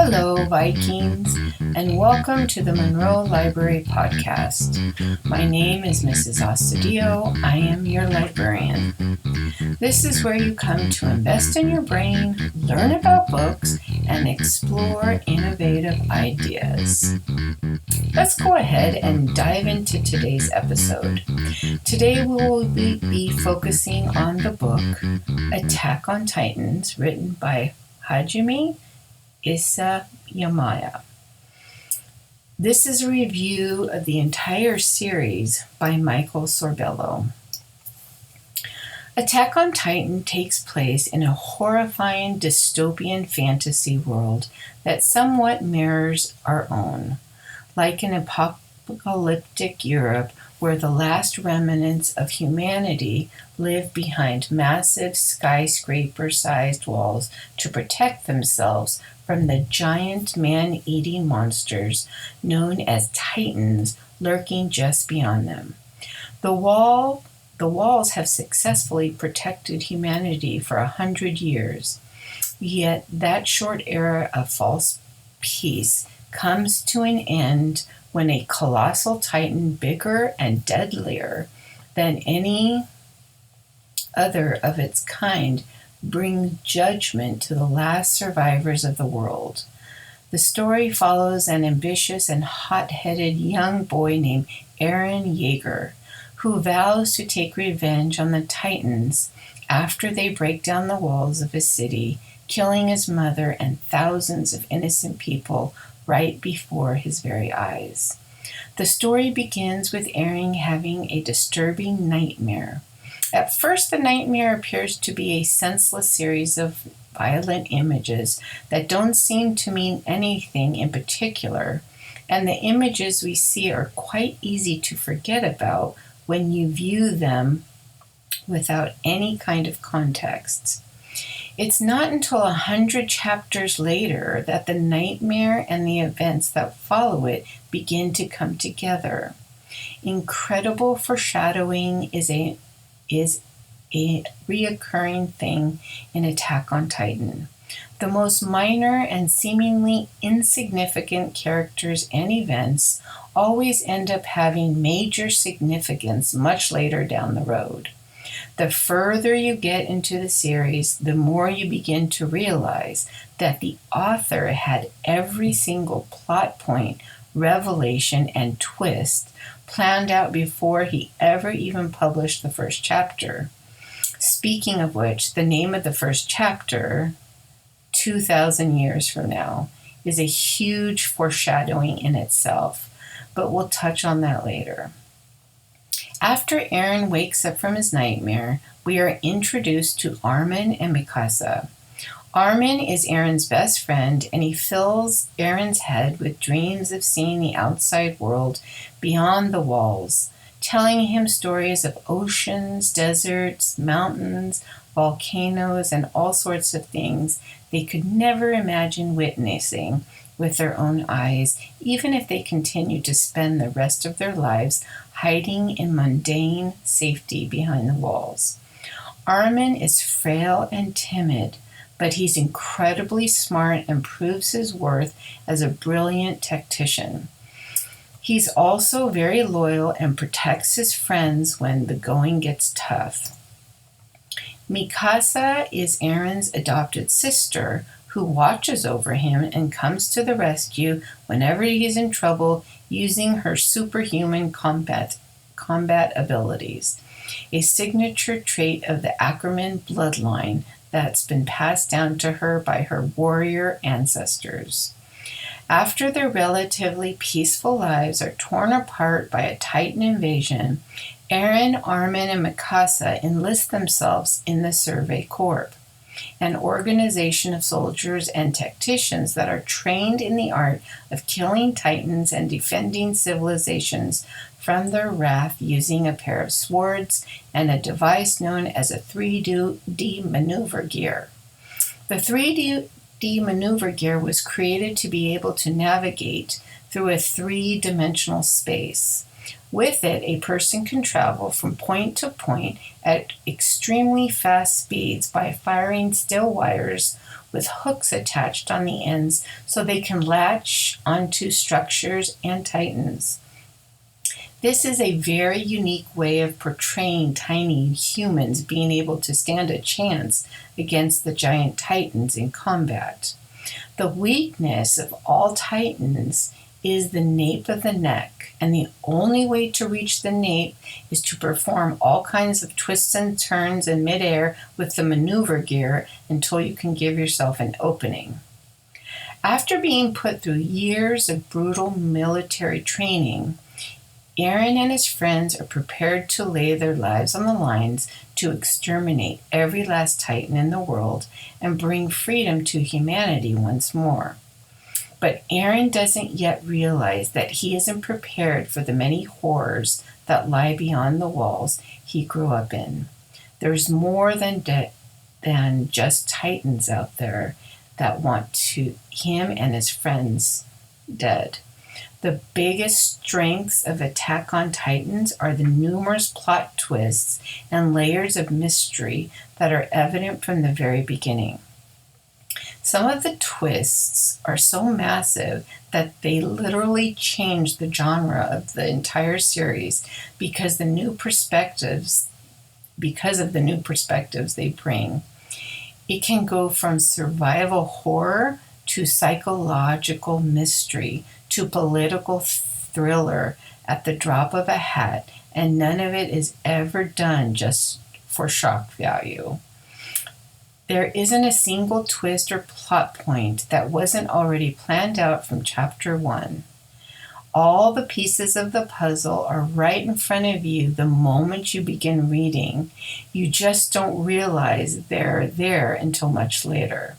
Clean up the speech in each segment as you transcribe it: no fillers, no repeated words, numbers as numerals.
Hello, Vikings, and welcome to the Monroe Library Podcast. My name is Mrs. Ostadio. I am your librarian. This is where you come to invest in your brain, learn about books, and explore innovative ideas. Let's go ahead and dive into today's episode. Today we will be focusing on the book Attack on Titans, written by Hajime Isayama. This is a review of the entire series by Michael Sorbello. Attack on Titan takes place in a horrifying dystopian fantasy world that somewhat mirrors our own. Like an apocalyptic Europe where the last remnants of humanity live behind massive skyscraper-sized walls to protect themselves from the giant man-eating monsters known as Titans lurking just beyond them. The walls have successfully protected humanity for 100 years, yet that short era of false peace comes to an end when a colossal titan bigger and deadlier than any other of its kind brings judgment to the last survivors of the world. The story follows an ambitious and hot-headed young boy named Eren Yeager, who vows to take revenge on the Titans after they break down the walls of his city, killing his mother and thousands of innocent people right before his very eyes. The story begins with Eren having a disturbing nightmare. At first, the nightmare appears to be a senseless series of violent images that don't seem to mean anything in particular, and the images we see are quite easy to forget about when you view them without any kind of context. It's not until 100 chapters later that the nightmare and the events that follow it begin to come together. Incredible foreshadowing is a reoccurring thing in Attack on Titan. The most minor and seemingly insignificant characters and events always end up having major significance much later down the road. The further you get into the series, the more you begin to realize that the author had every single plot point, revelation, and twist planned out before he ever even published the first chapter. Speaking of which, the name of the first chapter, 2,000 years from now, is a huge foreshadowing in itself, but we'll touch on that later. After Eren wakes up from his nightmare, we are introduced to Armin and Mikasa. Armin is Eren's best friend, and he fills Eren's head with dreams of seeing the outside world beyond the walls, telling him stories of oceans, deserts, mountains, volcanoes, and all sorts of things they could never imagine witnessing with their own eyes, even if they continue to spend the rest of their lives hiding in mundane safety behind the walls. Armin is frail and timid, but he's incredibly smart and proves his worth as a brilliant tactician. He's also very loyal and protects his friends when the going gets tough. Mikasa is Eren's adopted sister, who watches over him and comes to the rescue whenever he's in trouble using her superhuman combat abilities, a signature trait of the Ackerman bloodline that's been passed down to her by her warrior ancestors. After their relatively peaceful lives are torn apart by a Titan invasion, Eren, Armin, and Mikasa enlist themselves in the Survey Corps, an organization of soldiers and tacticians that are trained in the art of killing Titans and defending civilizations from their wrath using a pair of swords and a device known as a 3D maneuver gear. The 3D maneuver gear was created to be able to navigate through a three-dimensional space. With it, a person can travel from point to point at extremely fast speeds by firing still wires with hooks attached on the ends so they can latch onto structures and titans. This is a very unique way of portraying tiny humans being able to stand a chance against the giant titans in combat. The weakness of all titans is the nape of the neck, and the only way to reach the nape is to perform all kinds of twists and turns in midair with the maneuver gear until you can give yourself an opening. After being put through years of brutal military training, Aaron and his friends are prepared to lay their lives on the lines to exterminate every last titan in the world and bring freedom to humanity once more. But Aaron doesn't yet realize that he isn't prepared for the many horrors that lie beyond the walls he grew up in. There's more than just titans out there that want him and his friends dead. The biggest strengths of Attack on Titans are the numerous plot twists and layers of mystery that are evident from the very beginning. Some of the twists are so massive that they literally change the genre of the entire series because of the new perspectives they bring. It can go from survival horror to psychological mystery to political thriller at the drop of a hat, and none of it is ever done just for shock value. There isn't a single twist or plot point that wasn't already planned out from chapter 1. All the pieces of the puzzle are right in front of you the moment you begin reading. You just don't realize they're there until much later.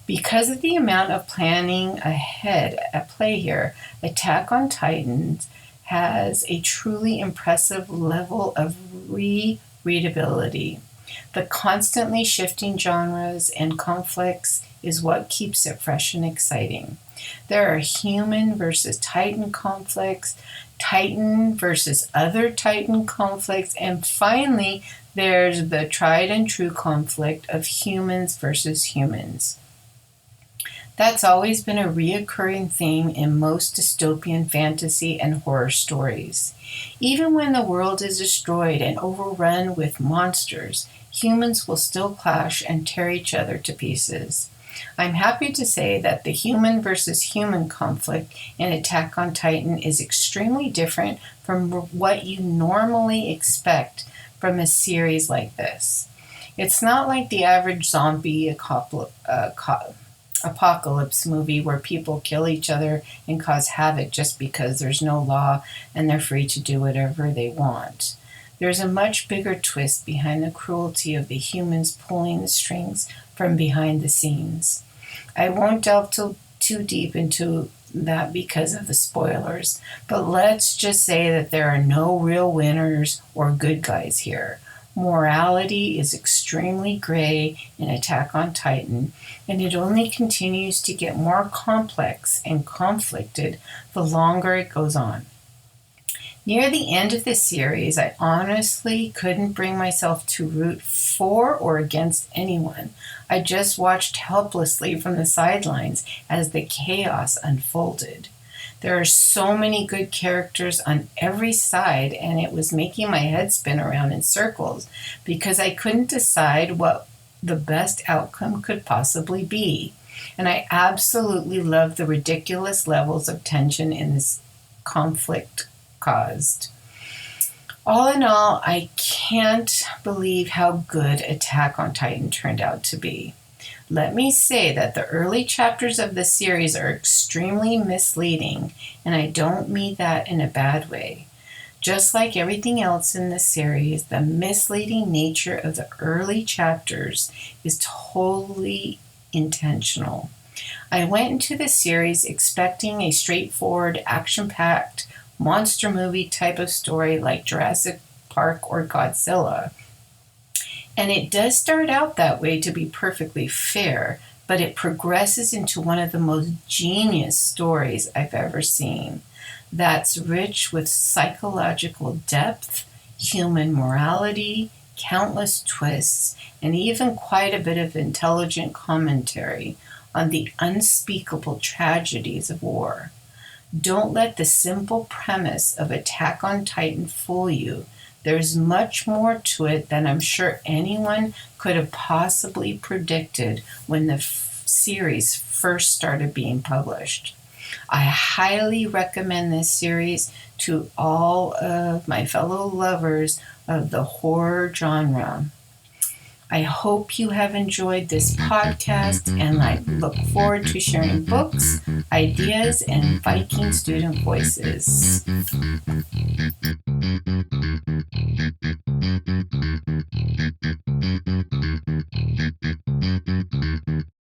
Because of the amount of planning ahead at play here, Attack on Titans has a truly impressive level of rereadability. The constantly shifting genres and conflicts is what keeps it fresh and exciting. There are human versus Titan conflicts, Titan versus other Titan conflicts, and finally, there's the tried and true conflict of humans versus humans. That's always been a reoccurring theme in most dystopian fantasy and horror stories. Even when the world is destroyed and overrun with monsters, humans will still clash and tear each other to pieces. I'm happy to say that the human versus human conflict in Attack on Titan is extremely different from what you normally expect from a series like this. It's not like the average zombie apocalypse movie where people kill each other and cause havoc just because there's no law and they're free to do whatever they want. There's a much bigger twist behind the cruelty of the humans pulling the strings from behind the scenes. I won't delve too deep into that because of the spoilers, but let's just say that there are no real winners or good guys here. Morality is extremely gray in Attack on Titan, and it only continues to get more complex and conflicted the longer it goes on. Near the end of this series, I honestly couldn't bring myself to root for or against anyone. I just watched helplessly from the sidelines as the chaos unfolded. There are so many good characters on every side, and it was making my head spin around in circles because I couldn't decide what the best outcome could possibly be. And I absolutely love the ridiculous levels of tension in this conflict caused. All in all, I can't believe how good Attack on Titan turned out to be. Let me say that the early chapters of the series are extremely misleading, and I don't mean that in a bad way. Just like everything else in the series, the misleading nature of the early chapters is totally intentional. I went into the series expecting a straightforward, action-packed, monster movie type of story like Jurassic Park or Godzilla. And it does start out that way, to be perfectly fair, but it progresses into one of the most genius stories I've ever seen. That's rich with psychological depth, human morality, countless twists, and even quite a bit of intelligent commentary on the unspeakable tragedies of war. Don't let the simple premise of Attack on Titan fool you. There's much more to it than I'm sure anyone could have possibly predicted when the series first started being published. I highly recommend this series to all of my fellow lovers of the horror genre. I hope you have enjoyed this podcast, and I look forward to sharing books, ideas, and Viking student voices.